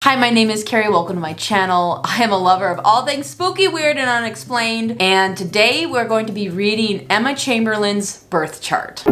Hi, my name is Carrie. Welcome to my channel. I am a lover of all things spooky, weird, and unexplained. And today we're going to be reading Emma Chamberlain's birth chart.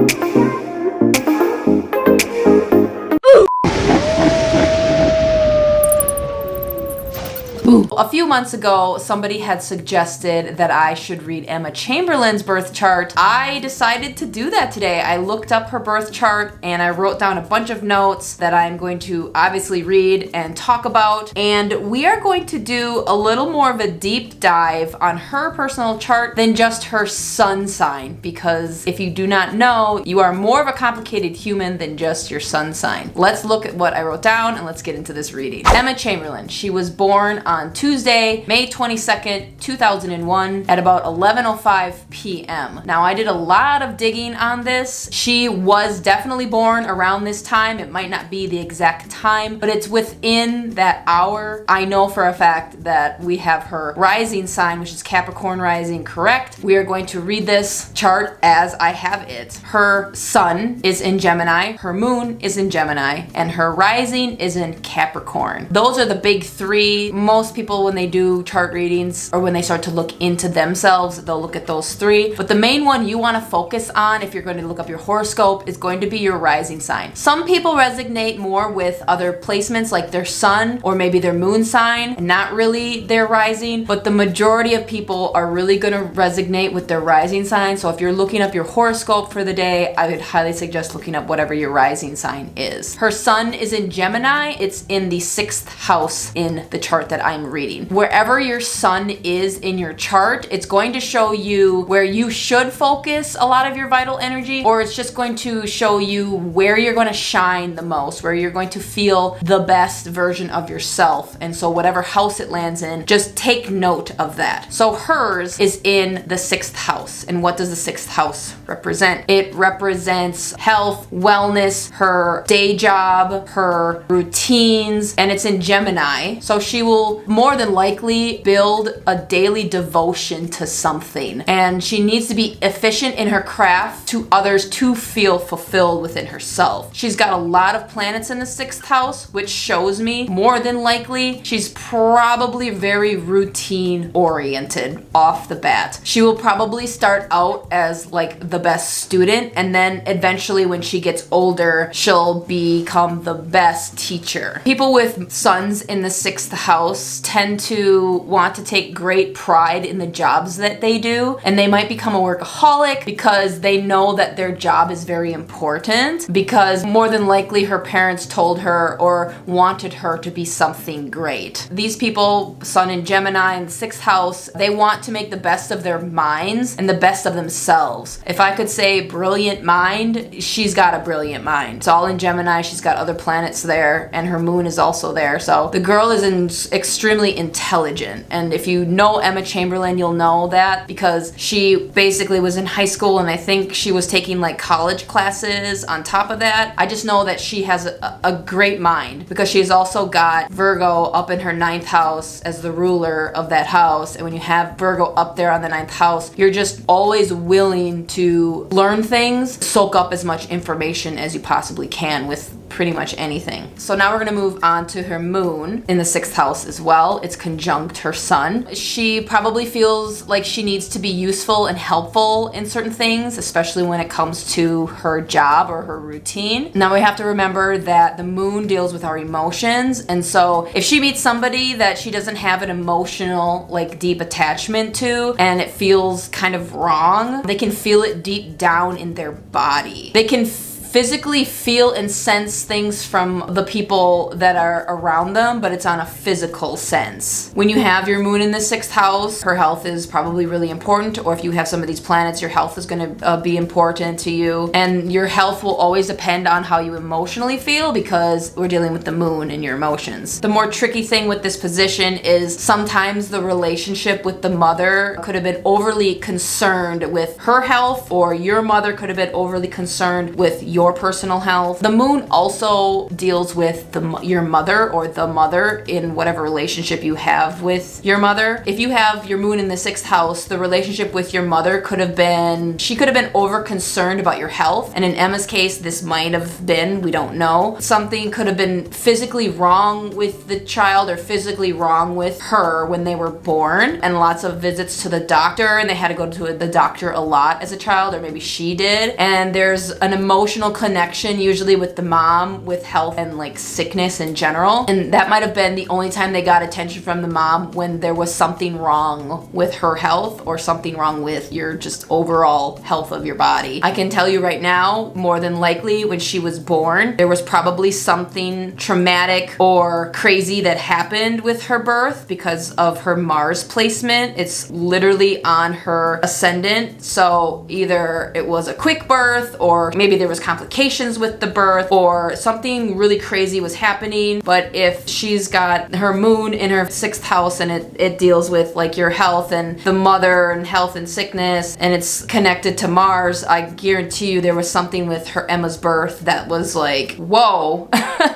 A few months ago, somebody had suggested that I should read Emma Chamberlain's birth chart. I decided to do that today. I looked up her birth chart and I wrote down a bunch of notes that I'm going to obviously read and talk about. And we are going to do a little more of a deep dive on her personal chart than just her sun sign, because if you do not know, you are more of a complicated human than just your sun sign. Let's look at what I wrote down and let's get into this reading. Emma Chamberlain, she was born on Tuesday, May 22nd, 2001 at about 11:05 p.m. Now, I did a lot of digging on this. She was definitely born around this time. It might not be the exact time, but it's within that hour. I know for a fact that we have her rising sign, which is Capricorn rising, correct. We are going to read this chart as I have it. Her sun is in Gemini, her moon is in Gemini, and her rising is in Capricorn. Those are the big three. Most people, when they do chart readings or when they start to look into themselves, they'll look at those three. But the main one you want to focus on if you're going to look up your horoscope is going to be your rising sign. Some people resonate more with other placements like their sun or maybe their moon sign, and not really their rising, but the majority of people are really going to resonate with their rising sign. So if you're looking up your horoscope for the day, I would highly suggest looking up whatever your rising sign is. Her sun is in Gemini. It's in the 6th house in the chart that I'm reading. Wherever your sun is in your chart, it's going to show you where you should focus a lot of your vital energy, or it's just going to show you where you're going to shine the most, where you're going to feel the best version of yourself. And so whatever house it lands in, just take note of that. So hers is in the 6th house. And what does the 6th house represent? It represents health, wellness, her day job, her routines, and it's in Gemini. So she will more than likely build a daily devotion to something, and she needs to be efficient in her craft to others to feel fulfilled within herself. She's got a lot of planets in the 6th house, which shows me more than likely she's probably very routine oriented off the bat. She will probably start out as like the best student, and then eventually when she gets older, she'll become the best teacher. People with suns in the 6th house tend to want to take great pride in the jobs that they do, and they might become a workaholic because they know that their job is very important, because more than likely her parents told her or wanted her to be something great. These people, sun in Gemini in the 6th house, they want to make the best of their minds and the best of themselves. If I could say brilliant mind, she's got a brilliant mind. It's all in Gemini. She's got other planets there, and her moon is also there. So the girl is extremely intelligent. And if you know Emma Chamberlain, you'll know that because she basically was in high school, and I think she was taking like college classes on top of that. I just know that she has a great mind because she's also got Virgo up in her 9th house as the ruler of that house. And when you have Virgo up there on the 9th house, you're just always willing to learn things, soak up as much information as you possibly can with pretty much anything. So now we're going to move on to her moon in the 6th house as well. It's conjunct her sun. She probably feels like she needs to be useful and helpful in certain things, especially when it comes to her job or her routine. Now we have to remember that the moon deals with our emotions, and so if she meets somebody that she doesn't have an emotional, like deep attachment to, and it feels kind of wrong, they can feel it deep down in their body. They can physically feel and sense things from the people that are around them, but it's on a physical sense. When you have your moon in the 6th house, her health is probably really important, or if you have some of these planets, your health is going to be important to you, and your health will always depend on how you emotionally feel because we're dealing with the moon and your emotions. The more tricky thing with this position is sometimes the relationship with the mother could have been overly concerned with her health, or your mother could have been overly concerned with your your personal health. The moon also deals with your mother or the mother in whatever relationship you have with your mother. If you have your moon in the 6th house, the relationship with your mother she could have been over concerned about your health. And in Emma's case, this might have been, we don't know. Something could have been physically wrong with the child or physically wrong with her when they were born, and lots of visits to the doctor, and they had to go to the doctor a lot as a child, or maybe she did. And there's an emotional connection usually with the mom with health and like sickness in general. And that might have been the only time they got attention from the mom, when there was something wrong with her health or something wrong with your just overall health of your body. I can tell you right now, more than likely when she was born, there was probably something traumatic or crazy that happened with her birth because of her Mars placement. It's literally on her ascendant. So either it was a quick birth, or maybe there was complications with the birth, or something really crazy was happening. But if she's got her moon in her 6th house and it deals with like your health and the mother and health and sickness, and it's connected to Mars, I guarantee you there was something with her Emma's birth that was like, whoa.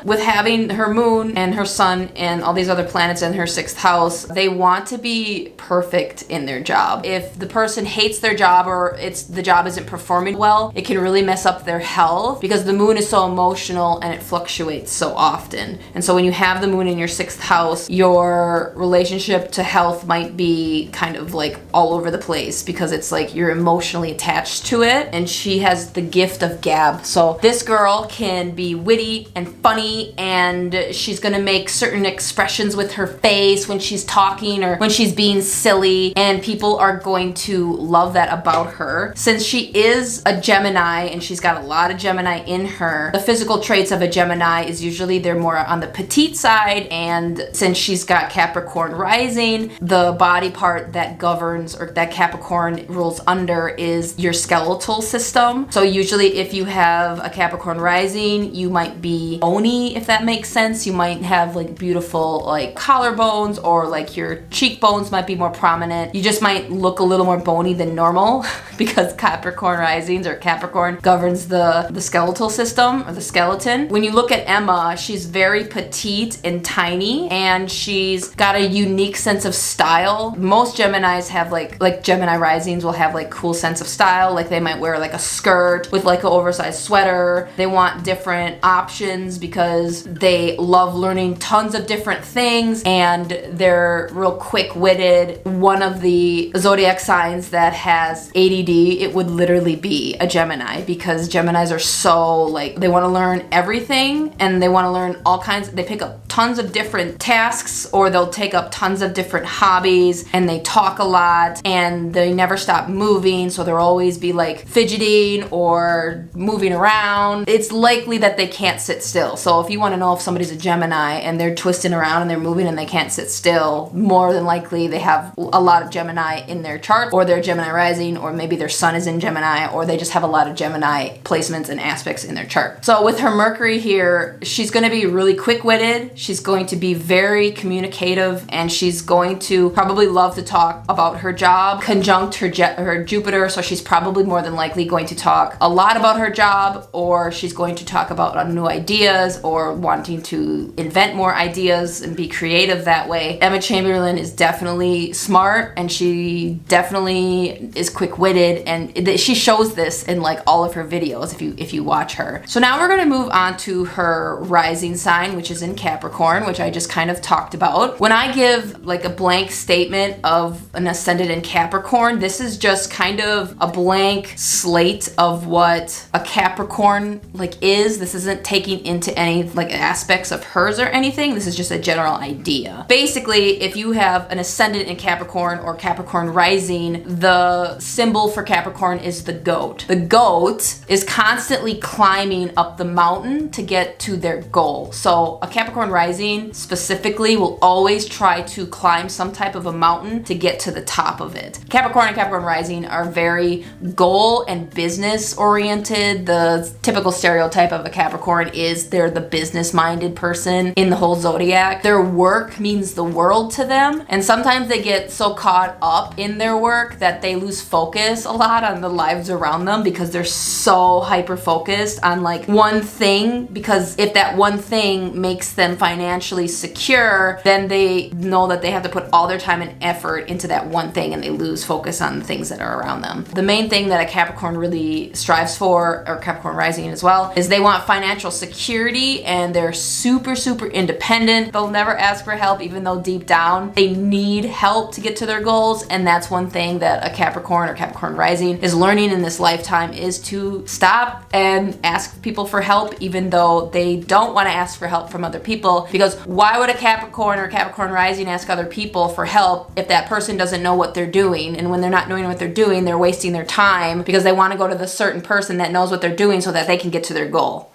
With having her moon and her sun and all these other planets in her 6th house, they want to be perfect in their job. If the person hates their job, or the job isn't performing well, it can really mess up their health, because the moon is so emotional and it fluctuates so often. And so when you have the moon in your 6th house, your relationship to health might be kind of like all over the place, because it's like you're emotionally attached to it. And she has the gift of gab. So this girl can be witty and funny, and she's gonna make certain expressions with her face when she's talking or when she's being silly, and people are going to love that about her. Since she is a Gemini and she's got a lot of Gemini in her, the physical traits of a Gemini is usually they're more on the petite side, and since she's got Capricorn rising, the body part that governs or that Capricorn rules under is your skeletal system. So usually if you have a Capricorn rising, you might be bony, if that makes sense. You might have like beautiful like collarbones, or like your cheekbones might be more prominent. You just might look a little more bony than normal because Capricorn risings, or Capricorn governs the skeletal system or the skeleton. When you look at Emma, she's very petite and tiny, and she's got a unique sense of style. Most Geminis have like Gemini risings will have like cool sense of style. Like they might wear like a skirt with like an oversized sweater. They want different options because they love learning tons of different things, and they're real quick-witted. One of the zodiac signs that has ADD, it would literally be a Gemini, because Geminis are so like, they want to learn everything, and they want to learn all kinds. They pick up tons of different tasks, or they'll take up tons of different hobbies, and they talk a lot, and they never stop moving, so they'll always be like fidgeting or moving around. It's likely that they can't sit still. So if you want to know if somebody's a Gemini and they're twisting around and they're moving and they can't sit still, more than likely they have a lot of Gemini in their chart, or they're Gemini rising, or maybe their sun is in Gemini, or they just have a lot of Gemini placements and aspects in their chart. So with her Mercury here, she's going to be really quick-witted. She's going to be very communicative, and she's going to probably love to talk about her job, conjunct her Jupiter. So she's probably more than likely going to talk a lot about her job, or she's going to talk about new ideas, or wanting to invent more ideas and be creative that way. Emma Chamberlain is definitely smart, and she definitely is quick-witted, and she shows this in like all of her videos if you watch her. So now we're going to move on to her rising sign, which is in Capricorn, which I just kind of talked about. When I give like a blank statement of an ascendant in Capricorn, this is just kind of a blank slate of what a Capricorn like is. This isn't taking into any like aspects of hers or anything. This is just a general idea. Basically, if you have an ascendant in Capricorn or Capricorn rising, the symbol for Capricorn is the goat. The goat is constantly climbing up the mountain to get to their goal. So a Capricorn rising specifically will always try to climb some type of a mountain to get to the top of it. Capricorn and Capricorn rising are very goal and business oriented. The typical stereotype of a Capricorn is they're the business-minded person in the whole zodiac. Their work means the world to them, and sometimes they get so caught up in their work that they lose focus a lot on the lives around them, because they're so hyper focused on like one thing, because if that one thing makes them financially secure, then they know that they have to put all their time and effort into that one thing, and they lose focus on the things that are around them. The main thing that a Capricorn really strives for, or Capricorn rising as well, is they want financial security, and they're super, super independent. They'll never ask for help, even though deep down they need help to get to their goals. And that's one thing that a Capricorn or Capricorn rising is learning in this lifetime, is to stop and ask people for help, even though they don't want to ask for help from other people. Because why would a Capricorn or Capricorn rising ask other people for help if that person doesn't know what they're doing? And when they're not knowing what they're doing, they're wasting their time because they want to go to the certain person that knows what they're doing so that they can get to their goal.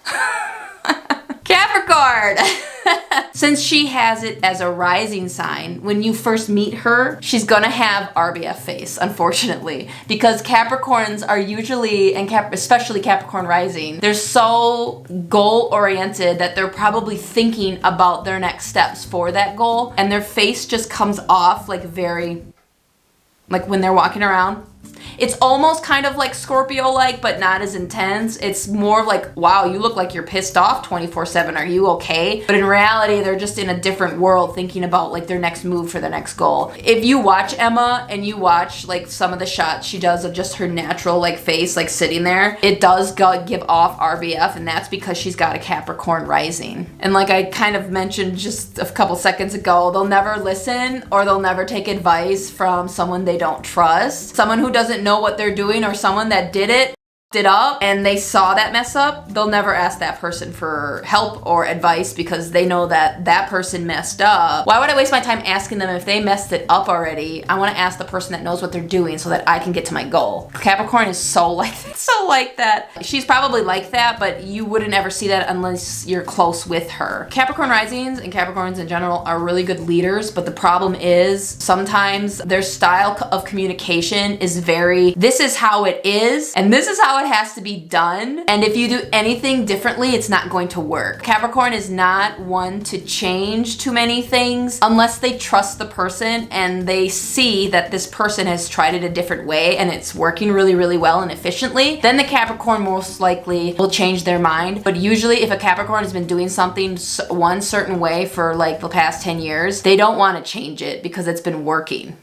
Capricorn! Since she has it as a rising sign, when you first meet her, she's gonna have RBF face, unfortunately, because Capricorns are usually, and especially Capricorn rising, they're so goal oriented that they're probably thinking about their next steps for that goal, and their face just comes off like very, like when they're walking around. It's almost kind of like Scorpio-like, but not as intense. It's more like, wow, you look like you're pissed off 24/7. Are you okay? But in reality, they're just in a different world thinking about like their next move for their next goal. If you watch Emma and you watch like some of the shots she does of just her natural like face, like sitting there, it does give off RBF, and that's because she's got a Capricorn rising. And like I kind of mentioned just a couple seconds ago, they'll never listen or they'll never take advice from someone they don't trust. Someone who doesn't know what they're doing, or someone that did it up and they saw that mess up, they'll never ask that person for help or advice because they know that that person messed up. Why would I waste my time asking them if they messed it up already? I want to ask the person that knows what they're doing so that I can get to my goal. Capricorn is so like that. She's probably like that, but you wouldn't ever see that unless you're close with her. Capricorn risings and Capricorns in general are really good leaders, but the problem is sometimes their style of communication is very, this is how it is and this is how it has to be done, and if you do anything differently, it's not going to work. Capricorn is not one to change too many things unless they trust the person and they see that this person has tried it a different way and it's working really, really well and efficiently. Then the Capricorn most likely will change their mind. But usually if a Capricorn has been doing something one certain way for like the past 10 years, they don't want to change it because it's been working.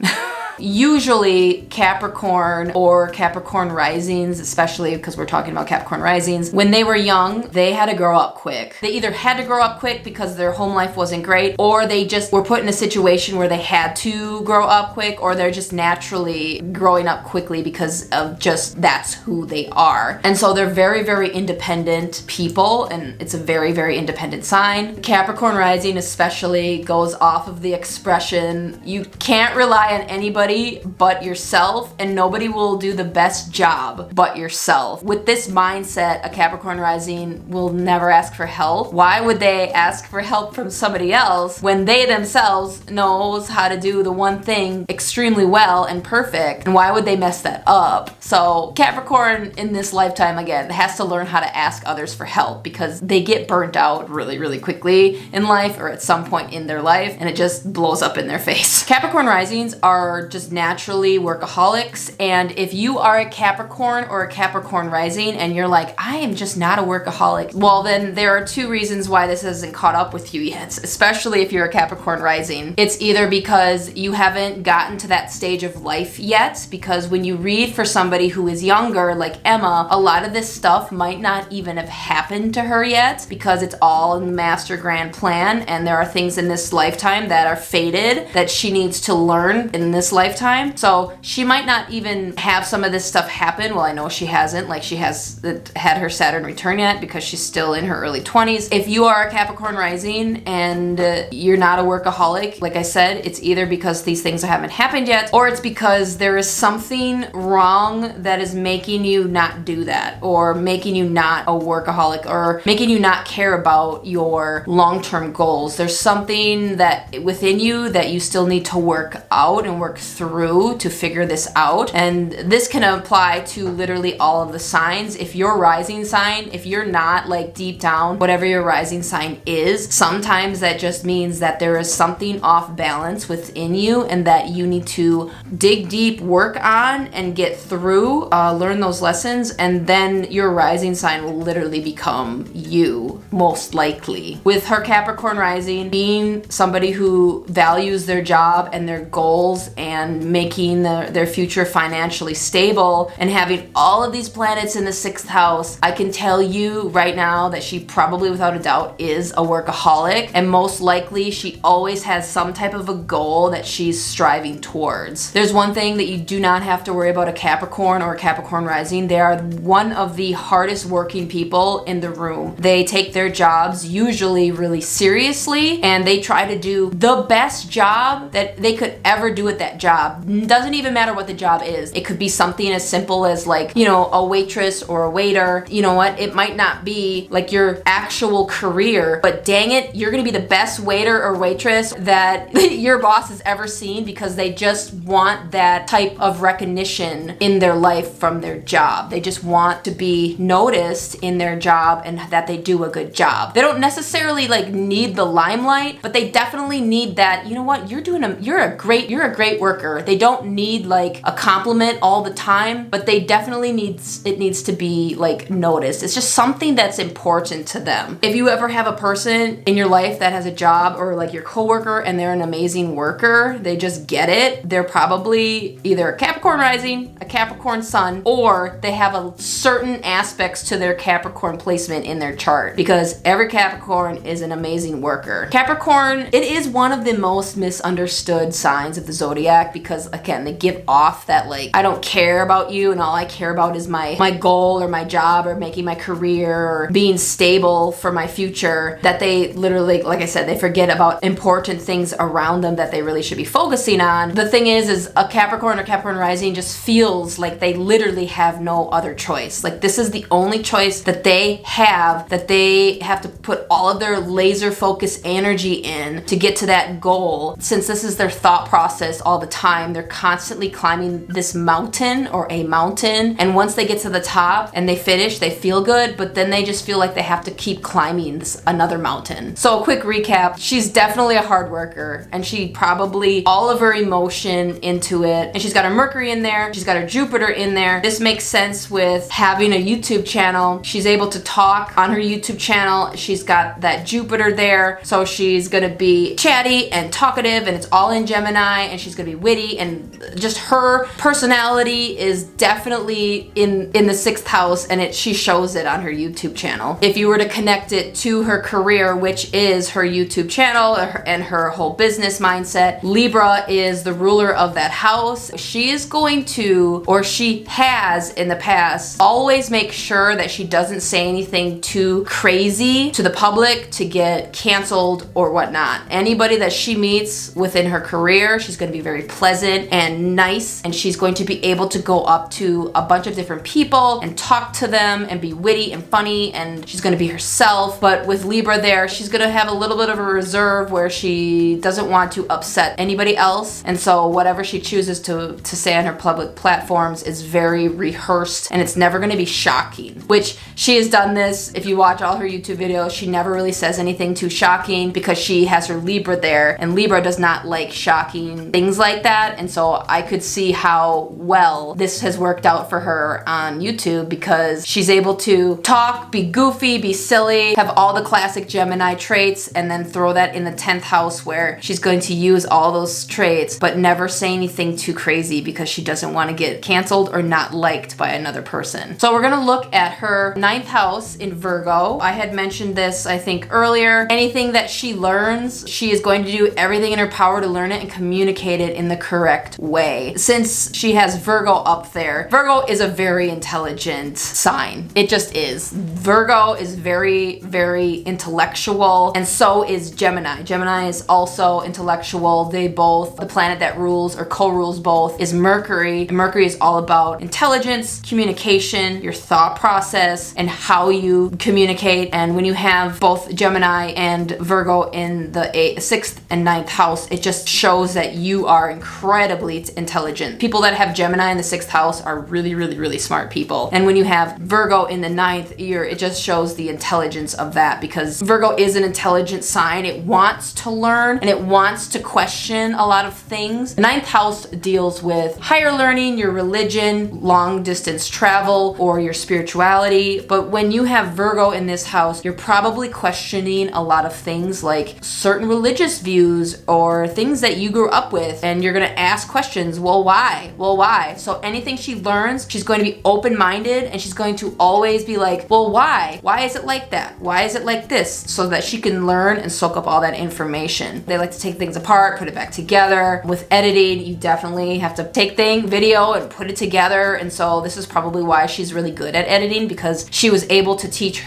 Usually Capricorn or Capricorn risings, especially because we're talking about Capricorn risings, when they were young, they had to grow up quick. They either had to grow up quick because their home life wasn't great, or they just were put in a situation where they had to grow up quick, or they're just naturally growing up quickly because of just that's who they are. And so they're very, very independent people, and it's a very, very independent sign. Capricorn rising especially goes off of the expression, you can't rely on anybody but yourself, and nobody will do the best job but yourself. With this mindset, a Capricorn rising will never ask for help. Why would they ask for help from somebody else when they themselves knows how to do the one thing extremely well and perfect? And why would they mess that up? So Capricorn in this lifetime, again, has to learn how to ask others for help because they get burnt out really, really quickly in life, or at some point in their life, and it just blows up in their face. Capricorn risings are just naturally workaholics, and if you are a Capricorn or a Capricorn rising and you're like, I am just not a workaholic, well then there are two reasons why this hasn't caught up with you yet, especially if you're a Capricorn rising. It's either because you haven't gotten to that stage of life yet, because when you read for somebody who is younger, like Emma, a lot of this stuff might not even have happened to her yet because it's all in the master grand plan, and there are things in this lifetime that are fated that she needs to learn in this lifetime. So she might not even have some of this stuff happen. Well, I know she hasn't, like she hasn't had her Saturn return yet because she's still in her early 20s. If you are a Capricorn rising and you're not a workaholic, like I said, it's either because these things haven't happened yet, or it's because there is something wrong that is making you not do that, or making you not a workaholic, or making you not care about your long-term goals. There's something that within you that you still need to work out and work through to figure this out. And this can apply to literally all of the signs. If your rising sign, if you're not like deep down, whatever your rising sign is, sometimes that just means that there is something off balance within you and that you need to dig deep, work on, and get through, learn those lessons, and then your rising sign will literally become you, most likely. With her Capricorn rising, being somebody who values their job and their goals and making their future financially stable and having all of these planets in the 6th house, I can tell you right now that she probably without a doubt is a workaholic, and most likely she always has some type of a goal that she's striving towards. There's one thing that you do not have to worry about a Capricorn or a Capricorn rising. They are one of the hardest working people in the room. They take their jobs usually really seriously, and they try to do the best job that they could ever do at that job. Doesn't even matter what the job is. It could be something as simple as like, you know, a waitress or a waiter. You know what? It might not be like your actual career, but dang it, you're gonna be the best waiter or waitress that your boss has ever seen, because they just want that type of recognition in their life from their job. They just want to be noticed in their job and that they do a good job. They don't necessarily like need the limelight, but they definitely need that, you know what, you're a great worker. They don't need like a compliment all the time, but they definitely needs to be like noticed. It's just something that's important to them. If you ever have a person in your life that has a job, or like your coworker, and they're an amazing worker, they just get it, they're probably either a Capricorn rising, a Capricorn sun, or they have a certain aspects to their Capricorn placement in their chart, because every Capricorn is an amazing worker. Capricorn, it is one of the most misunderstood signs of the zodiac, because again, they give off that like, I don't care about you and all I care about is my goal or my job or making my career or being stable for my future, that they literally, like I said, they forget about important things around them that they really should be focusing on. The thing is a Capricorn or Capricorn rising just feels like they literally have no other choice. Like this is the only choice that they have to put all of their laser focus energy in to get to that goal. Since this is their thought process all the time, they're constantly climbing this mountain or a mountain, and once they get to the top and they finish, they feel good, but then they just feel like they have to keep climbing another mountain. So a quick recap, she's definitely a hard worker, and she probably all of her emotion into it, and she's got her Mercury in there, she's got her Jupiter in there. This makes sense with having a YouTube channel. She's able to talk on her YouTube channel. She's got that Jupiter there, so she's gonna be chatty and talkative, and it's all in Gemini, and she's gonna be witty, and just her personality is definitely in the 6th house, and she shows it on her YouTube channel. If you were to connect it to her career, which is her YouTube channel and her whole business mindset, Libra is the ruler of that house. She is going to, or she has in the past, always make sure that she doesn't say anything too crazy to the public to get canceled or whatnot. Anybody that she meets within her career, she's going to be very pleasant and nice, and she's going to be able to go up to a bunch of different people and talk to them and be witty and funny, and she's going to be herself. But with Libra there, she's going to have a little bit of a reserve where she doesn't want to upset anybody else, and so whatever she chooses to say on her public platforms is very rehearsed, and it's never going to be shocking, which she has done this. If you watch all her YouTube videos, she never really says anything too shocking because she has her Libra there, and Libra does not like shocking things like that. And so I could see how well this has worked out for her on YouTube, because she's able to talk, be goofy, be silly, have all the classic Gemini traits, and then throw that in the 10th house where she's going to use all those traits but never say anything too crazy because she doesn't want to get canceled or not liked by another person. So we're going to look at her 9th house in Virgo. I had mentioned this, I think, earlier. Anything that she learns, she is going to do everything in her power to learn it and communicate it in the correct way. Since she has Virgo up there, Virgo is a very intelligent sign. It just is. Virgo is very, very intellectual, and so is Gemini. Gemini is also intellectual. They both, the planet that rules or co-rules both is Mercury. And Mercury is all about intelligence, communication, your thought process, and how you communicate. And when you have both Gemini and Virgo in the 6th and 9th house, it just shows that you are incredibly intelligent. People that have Gemini in the 6th house are really, really, really smart people. And when you have Virgo in the 9th year, it just shows the intelligence of that, because Virgo is an intelligent sign. It wants to learn and it wants to question a lot of things. The 9th house deals with higher learning, your religion, long distance travel, or your spirituality. But when you have Virgo in this house, you're probably questioning a lot of things, like certain religious views or things that you grew up with, and you're going to ask questions. Well, why? Well, why? So anything she learns, she's going to be open-minded, and she's going to always be like, well, why? Why is it like that? Why is it like this? So that she can learn and soak up all that information. They like to take things apart, put it back together. With editing, you definitely have to take video and put it together. And so this is probably why she's really good at editing, because she was able to teach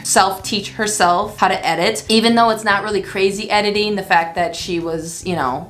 herself how to edit. Even though it's not really crazy editing, the fact that she was,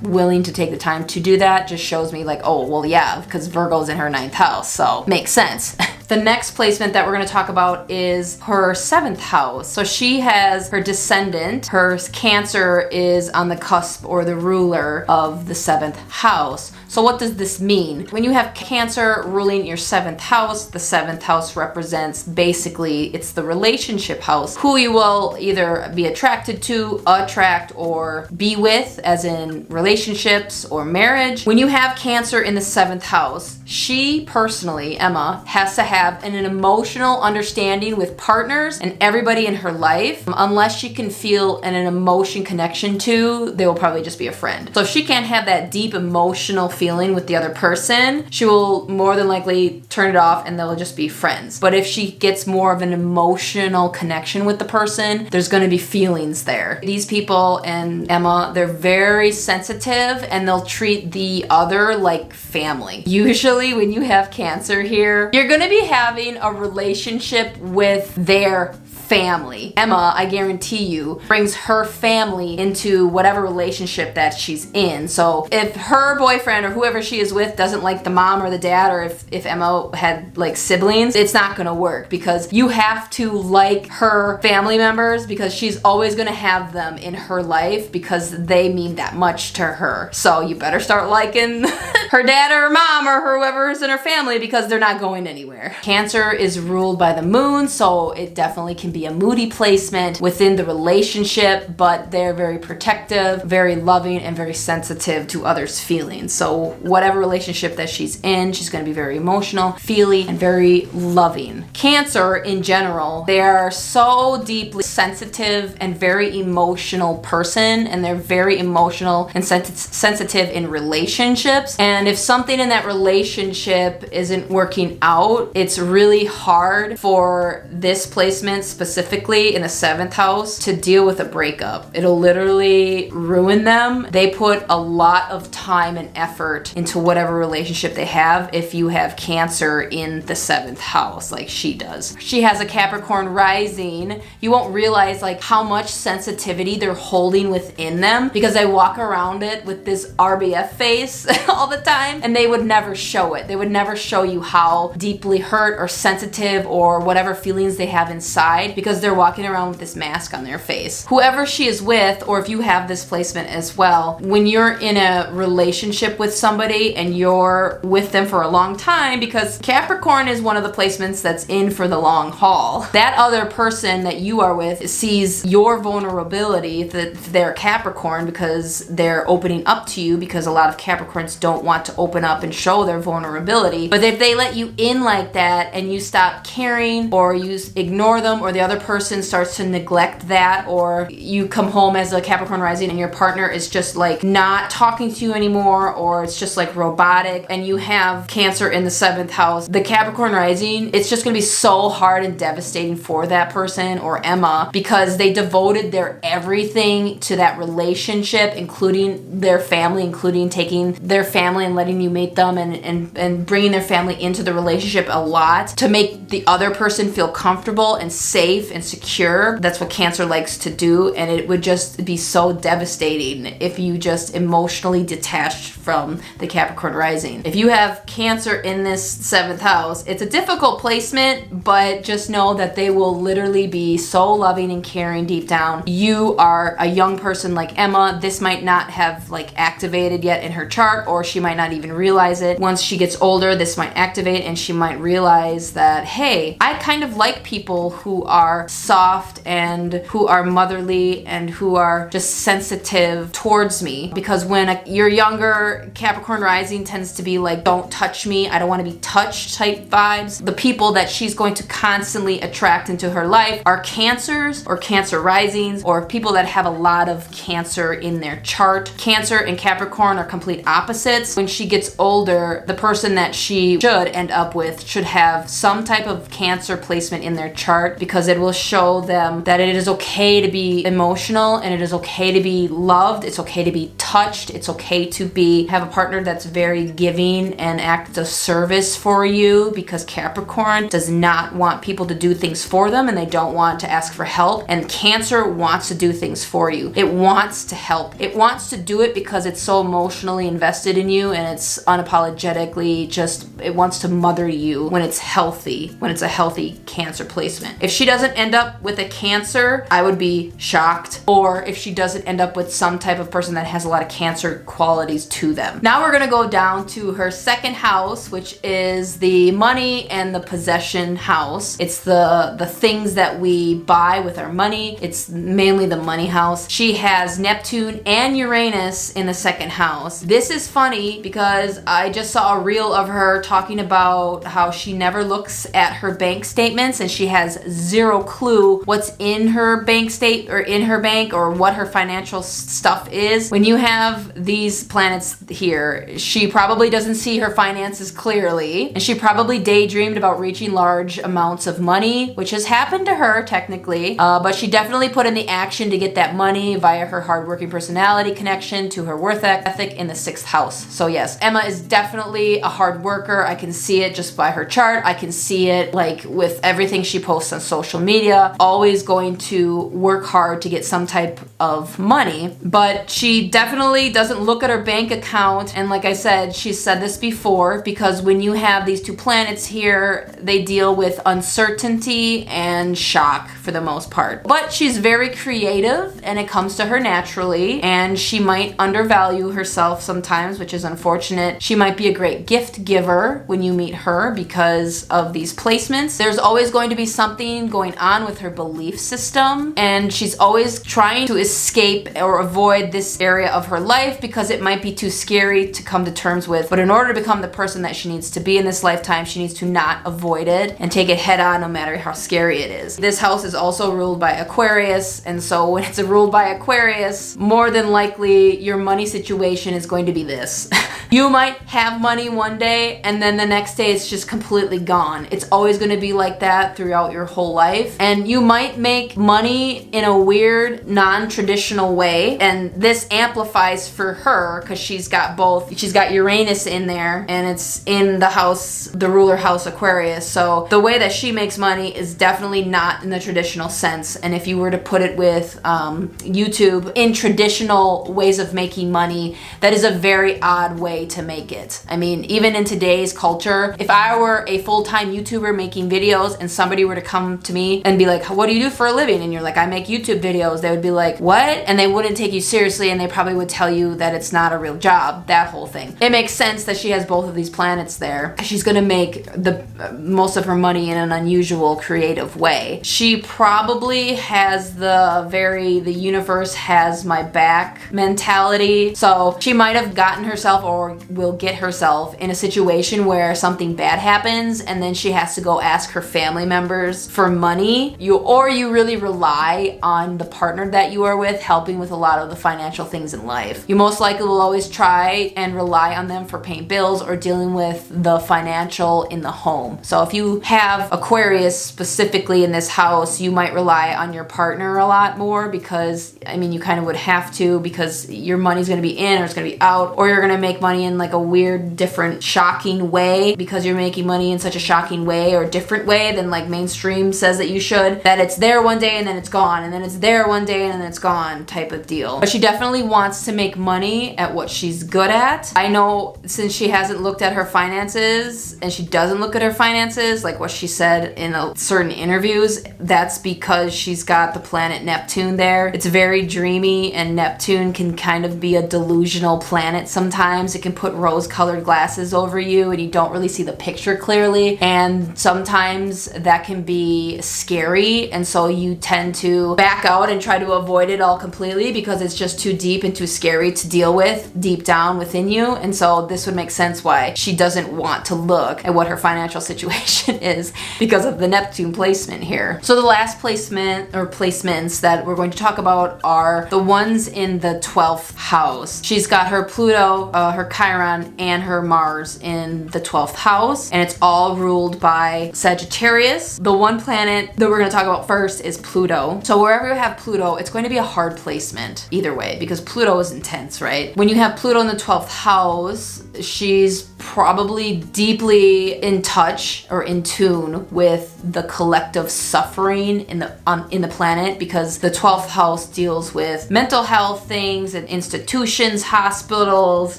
willing to take the time to do that just shows me like, oh, well, yeah, because Virgo's in her 9th house, so makes sense. The next placement that we're going to talk about is her 7th house. So she has her descendant, her Cancer is on the cusp or the ruler of the 7th house. So what does this mean? When you have Cancer ruling your 7th house, the 7th house represents basically, it's the relationship house, who you will either be attracted to, attract, or be with, as in relationships or marriage. When you have Cancer in the 7th house, she personally, Emma, has to have an emotional understanding with partners and everybody in her life. Unless she can feel an emotion connection to, they will probably just be a friend. So if she can't have that deep emotional feeling with the other person, she will more than likely turn it off and they'll just be friends. But if she gets more of an emotional connection with the person, there's going to be feelings there. These people and Emma, they're very sensitive and they'll treat the other like family. Usually when you have Cancer here, you're going to be having a relationship with their family. Emma, I guarantee you, brings her family into whatever relationship that she's in. So if her boyfriend or whoever she is with doesn't like the mom or the dad, or if Emma had like siblings, it's not gonna work, because you have to like her family members, because she's always gonna have them in her life because they mean that much to her. So you better start liking her dad or her mom or whoever is in her family, because they're not going anywhere. Cancer is ruled by the moon, so it definitely can be a moody placement within the relationship, but they're very protective, very loving, and very sensitive to others' feelings. So whatever relationship that she's in, she's going to be very emotional, feely, and very loving. Cancer in general, they are so deeply sensitive and very emotional person, and they're very emotional and sensitive in relationships. And if something in that relationship isn't working out, it's really hard for this placement specifically in the 7th house to deal with a breakup. It'll literally ruin them. They put a lot of time and effort into whatever relationship they have if you have Cancer in the 7th house like she does. She has a Capricorn rising. You won't realize like how much sensitivity they're holding within them, because they walk around it with this RBF face all the time, and they would never show it. They would never show you how deeply hurt or sensitive or whatever feelings they have inside, because they're walking around with this mask on their face. Whoever she is with, or if you have this placement as well, when you're in a relationship with somebody and you're with them for a long time, because Capricorn is one of the placements that's in for the long haul, that other person that you are with sees your vulnerability, that they're Capricorn, because they're opening up to you, because a lot of Capricorns don't want to open up and show their vulnerability. But if they let you in like that and you stop caring, or you ignore them, or the other person starts to neglect that, or you come home as a Capricorn rising and your partner is just like not talking to you anymore, or it's just like robotic, and you have Cancer in the 7th house, the Capricorn rising, it's just gonna be so hard and devastating for that person or Emma, because they devoted their everything to that relationship, including their family, including taking their family and letting you meet them, and bringing their family into the relationship a lot to make the other person feel comfortable and safe and secure. That's what Cancer likes to do, and it would just be so devastating if you just emotionally detached from the Capricorn rising. If you have Cancer in this 7th house, it's a difficult placement, but just know that they will literally be so loving and caring deep down. You are a young person like Emma. This might not have like activated yet in her chart, or she might might not even realize it. Once she gets older, this might activate and she might realize that, hey, I kind of like people who are soft and who are motherly and who are just sensitive towards me. Because when you're younger, Capricorn rising tends to be like, don't touch me, I don't want to be touched type vibes. The people that she's going to constantly attract into her life are Cancers or Cancer risings, or people that have a lot of Cancer in their chart. Cancer and Capricorn are complete opposites. When she gets older, the person that she should end up with should have some type of Cancer placement in their chart, because it will show them that it is okay to be emotional and it is okay to be loved. It's okay to be touched. It's okay to have a partner that's very giving and act of service for you, because Capricorn does not want people to do things for them and they don't want to ask for help. And Cancer wants to do things for you. It wants to help. It wants to do it because it's so emotionally invested in you and it's unapologetically just, it wants to mother you when it's healthy, when it's a healthy Cancer placement. If she doesn't end up with a Cancer, I would be shocked. Or if she doesn't end up with some type of person that has a lot of Cancer qualities to them. Now we're gonna go down to her second house, which is the money and the possession house. It's the things that we buy with our money. It's mainly the money house. She has Neptune and Uranus in the second house. This is funny because I just saw a reel of her talking about how she never looks at her bank statements and she has zero clue what's in her bank state or in her bank or what her financial stuff is. When you have these planets here, she probably doesn't see her finances clearly, and she probably daydreamed about reaching large amounts of money, which has happened to her technically, but she definitely put in the action to get that money via her hardworking personality connection to her worth ethic in the sixth house. So yes, Emma is definitely a hard worker. I can see it just by her chart. I can see it like with everything she posts on social media, always going to work hard to get some type of money, but she definitely doesn't look at her bank account. And like I said, she's said this before, because when you have these two planets here, they deal with uncertainty and shock for the most part. But she's very creative and it comes to her naturally, and she might undervalue herself sometimes, which is unfortunate. She might be a great gift giver when you meet her because of these placements. There's always going to be something going on with her belief system, and she's always trying to escape or avoid this area of her life because it might be too scary to come to terms with. But in order to become the person that she needs to be in this lifetime, she needs to not avoid it and take it head on no matter how scary it is. This house is also ruled by Aquarius, and so when it's ruled by Aquarius, more than likely your money situation is going to be this. You might have money one day and then the next day it's just completely gone. It's always going to be like that throughout your whole life. And you might make money in a weird, non-traditional way, and this amplifies for her because she's got both. She's got Uranus in there and it's in the house, the ruler house Aquarius. So the way that she makes money is definitely not in the traditional sense. And if you were to put it with YouTube, in traditional ways of making money, that is a very odd way to make it. I mean, even in today's culture, if I were a full-time YouTuber making videos and somebody were to come to me and be like, what do you do for a living? And you're like, I make YouTube videos. They would be like, what? And they wouldn't take you seriously, and they probably would tell you that it's not a real job, that whole thing. It makes sense that she has both of these planets there. She's gonna make the most of her money in an unusual, creative way. She probably has the universe has my back mentality. So she might have gotten herself or will get herself in a situation where something bad happens and then she has to go ask her family members for money. You really rely on the partner that you are with helping with a lot of the financial things in life. You most likely will always try and rely on them for paying bills or dealing with the financial in the home. So if you have Aquarius specifically in this house, you might rely on your partner a lot more because, I mean, you kind of would have to, because your money's going to be in or it's going to be out, or you're going to make money in like a weird, different, shocking way because you're making money in such a shocking way or different way than like mainstream says that you should, that it's there one day and then it's gone, and then it's there one day and then it's gone type of deal. But she definitely wants to make money at what she's good at. I know since she hasn't looked at her finances and she doesn't look at her finances, like what she said in certain interviews, that's because she's got the planet Neptune there. It's very dreamy, and Neptune can kind of be a delusional planet sometimes. sometimes it can put rose-colored glasses over you and you don't really see the picture clearly. And sometimes that can be scary. And so you tend to back out and try to avoid it all completely because it's just too deep and too scary to deal with deep down within you. And so this would make sense why she doesn't want to look at what her financial situation is because of the Neptune placement here. So the last placement or placements that we're going to talk about are the ones in the 12th house. She's got her Pluto, her Chiron, and her Mars in the 12th house, and it's all ruled by Sagittarius. The one planet that we're going to talk about first is Pluto. So wherever you have Pluto, it's going to be a hard placement either way because Pluto is intense, right? When you have Pluto in the 12th house, she's probably deeply in touch or in tune with the collective suffering in the planet because the 12th house deals with mental health things and institutions, hospitals.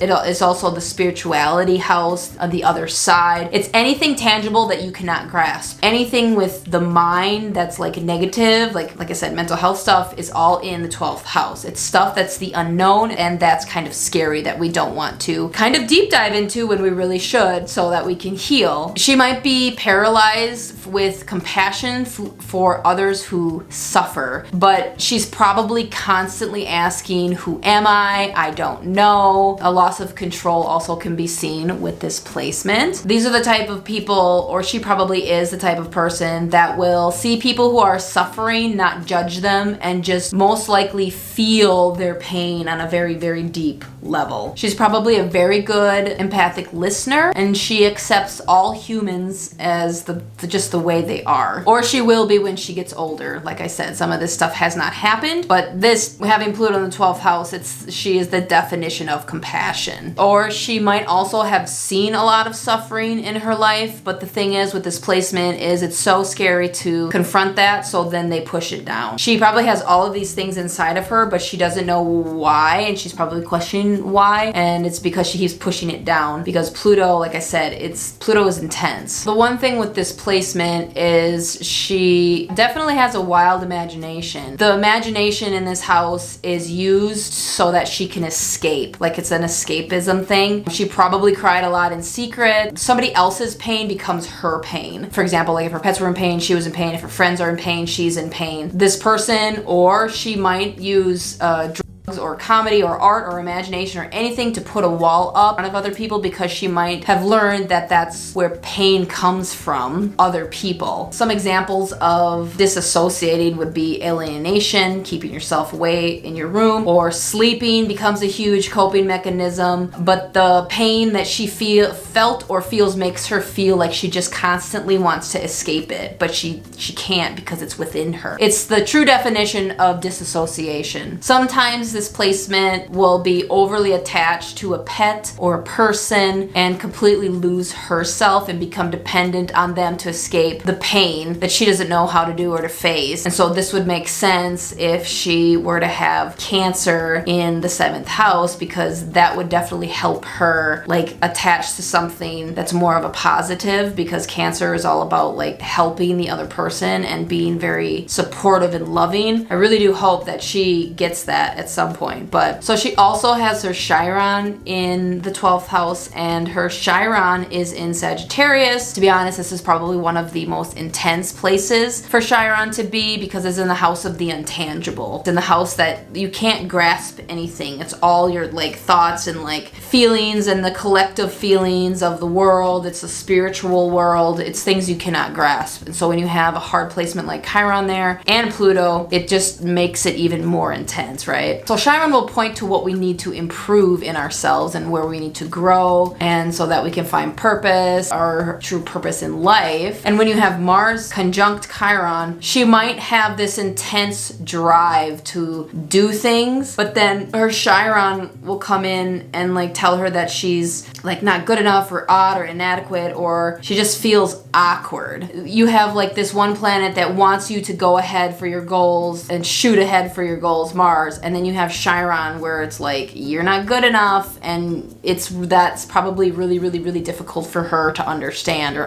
It's also the spirituality house on the other side. It's anything tangible that you cannot grasp. Anything with the mind that's like negative, like I said, mental health stuff is all in the 12th house. It's stuff that's the unknown and that's kind of scary that we don't want to kind of deep dive into when we really should so that we can heal. She might be paralyzed with compassion for others who suffer, but she's probably constantly asking, who am I? I don't know. A loss of control also can be seen with this placement. These are the type of people, or she probably is the type of person that will see people who are suffering, not judge them, and just most likely feel their pain on a very, very deep level. She's probably a very good empathic listener, and she accepts all humans as just the way they are. Or she will be when she gets older. Like I said, some of this stuff has not happened, but this, having Pluto in the 12th house, she is the definition of compassion. Or she might also have seen a lot of suffering in her life, but the thing is with this placement is it's so scary to confront that, so then they push it down. She probably has all of these things inside of her, but she doesn't know why, and she's probably questioning why, and it's because she keeps pushing it down because Pluto, like I said, Pluto is intense. The one thing with this placement is she definitely has a wild imagination. The imagination in this house is used so that she can escape, like it's an escapism thing. She probably cried a lot in secret. Somebody else's pain becomes her pain. For example, like if her pets were in pain, she was in pain. If her friends are in pain, she's in pain. This person, or she might use drugs or comedy or art or imagination or anything to put a wall up in front of other people because she might have learned that that's where pain comes from, other people. Some examples of disassociating would be alienation, keeping yourself away in your room, or sleeping becomes a huge coping mechanism, but the pain that she felt or feels makes her feel like she just constantly wants to escape it, but she can't because it's within her. It's the true definition of disassociation. Sometimes this placement will be overly attached to a pet or a person and completely lose herself and become dependent on them to escape the pain that she doesn't know how to do or to face. And so this would make sense if she were to have Cancer in the 7th house, because that would definitely help her like attach to something that's more of a positive, because Cancer is all about like helping the other person and being very supportive and loving. I really do hope that she gets that at some point. But so she also has her Chiron in the 12th house, and her Chiron is in Sagittarius. To be honest, this is probably one of the most intense places for Chiron to be because it's in the house of the intangible. It's in the house that you can't grasp anything. It's all your like thoughts and like feelings and the collective feelings of the world. It's a spiritual world. It's things you cannot grasp. And so when you have a hard placement like Chiron there and Pluto, it just makes it even more intense, right? So Chiron will point to what we need to improve in ourselves and where we need to grow, and so that we can find purpose, our true purpose in life. And when you have Mars conjunct Chiron, she might have this intense drive to do things, but then her Chiron will come in and like tell her that she's like not good enough or odd or inadequate, or she just feels awkward. You have like this one planet that wants you to go ahead for your goals and shoot ahead for your goals, Mars, and then you have have Chiron where it's like, you're not good enough, and that's probably really, really, really difficult for her to understand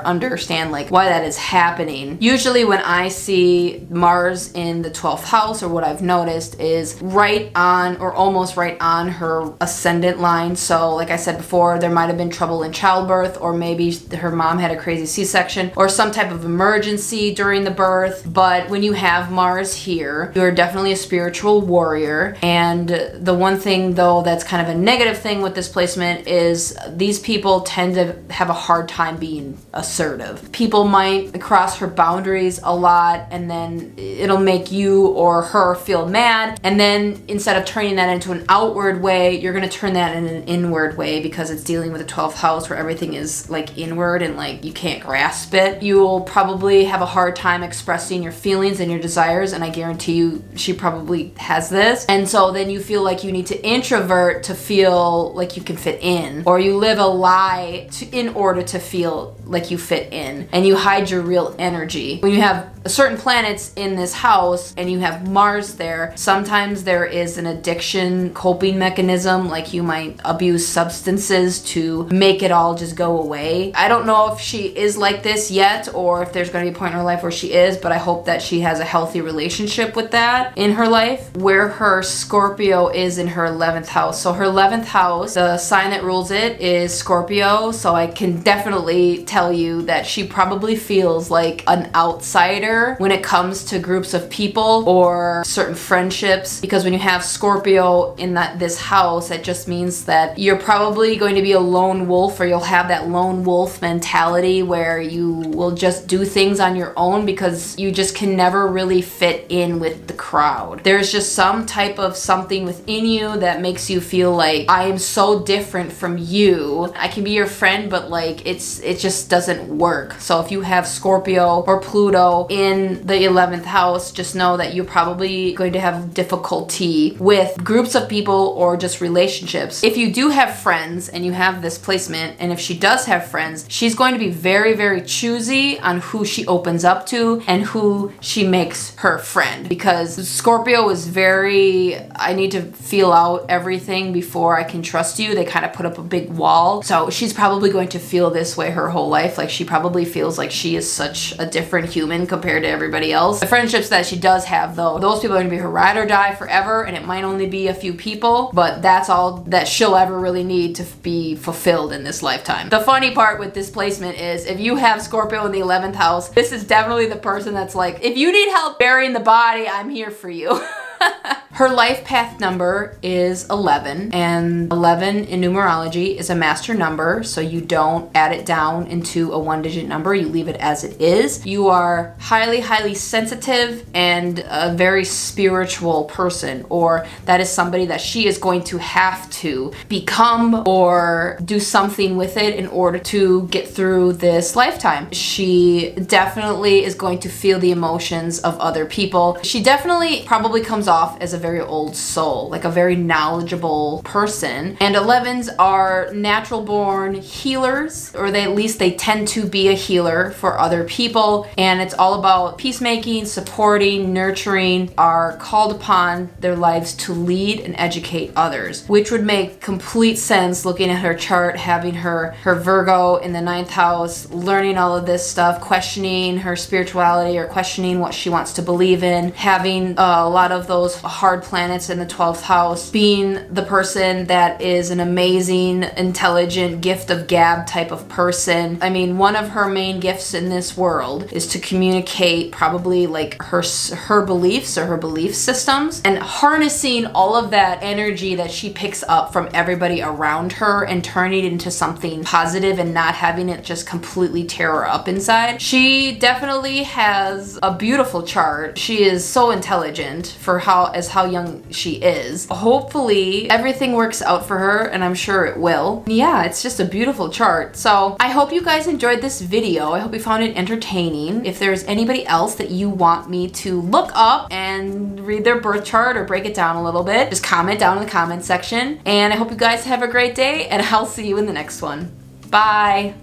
like why that is happening. Usually when I see Mars in the 12th house, or what I've noticed is right on or almost right on her ascendant line. So like I said before, there might have been trouble in childbirth, or maybe her mom had a crazy C-section or some type of emergency during the birth. But when you have Mars here, you're definitely a spiritual warrior. And the one thing though that's kind of a negative thing with this placement is these people tend to have a hard time being assertive. People might cross her boundaries a lot, and then it'll make you or her feel mad, and then instead of turning that into an outward way, you're going to turn that in an inward way, because it's dealing with the 12th house where everything is like inward and like you can't grasp it. You'll probably have a hard time expressing your feelings and your desires, and I guarantee you she probably has this. And so then you feel like you need to introvert to feel like you can fit in, or you live a lie in order to feel like you fit in, and you hide your real energy. When you have certain planets in this house and you have Mars there, sometimes there is an addiction coping mechanism, like you might abuse substances to make it all just go away. I don't know if she is like this yet, or if there's going to be a point in her life where she is, but I hope that she has a healthy relationship with that in her life. Where her Scorpio is in her 11th house. So her 11th house, the sign that rules it is Scorpio, so I can definitely tell you that she probably feels like an outsider when it comes to groups of people or certain friendships, because when you have Scorpio in this house, it just means that you're probably going to be a lone wolf, or you'll have that lone wolf mentality where you will just do things on your own because you just can never really fit in with the crowd. There's just some type of something within you that makes you feel like, I am so different from you. I can be your friend, but like it just doesn't work. So if you have Scorpio or Pluto in the 11th house, just know that you're probably going to have difficulty with groups of people or just relationships. If you do have friends and you have this placement, and if she does have friends, she's going to be very, very choosy on who she opens up to and who she makes her friend, because Scorpio is very, I need to feel out everything before I can trust you. They kind of put up a big wall. So she's probably going to feel this way her whole life. Like she probably feels like she is such a different human compared to everybody else. The friendships that she does have though, those people are going to be her ride or die forever, and it might only be a few people, but that's all that she'll ever really need to be fulfilled in this lifetime. The funny part with this placement is if you have Scorpio in the 11th house, this is definitely the person that's like, if you need help burying the body, I'm here for you. Her life path number is 11, and 11 in numerology is a master number, so you don't add it down into a one-digit number, you leave it as it is. You are highly, highly sensitive and a very spiritual person, or that is somebody that she is going to have to become or do something with it in order to get through this lifetime. She definitely is going to feel the emotions of other people. She definitely probably comes off as a very old soul, like a very knowledgeable person. And 11s are natural born healers, or at least they tend to be a healer for other people. And it's all about peacemaking, supporting, nurturing, are called upon their lives to lead and educate others, which would make complete sense looking at her chart, having her Virgo in the 9th house, learning all of this stuff, questioning her spirituality or questioning what she wants to believe in, having a lot of those hard planets in the 12th house, being the person that is an amazing, intelligent, gift of gab type of person. I mean, one of her main gifts in this world is to communicate probably like her beliefs or her belief systems, and harnessing all of that energy that she picks up from everybody around her and turning it into something positive and not having it just completely tear her up inside. She definitely has a beautiful chart. She is so intelligent for how young she is. Hopefully everything works out for her, and I'm sure it will. Yeah, it's just a beautiful chart. So I hope you guys enjoyed this video. I hope you found it entertaining. If there's anybody else that you want me to look up and read their birth chart or break it down a little bit, just comment down in the comment section. And I hope you guys have a great day, and I'll see you in the next one. Bye.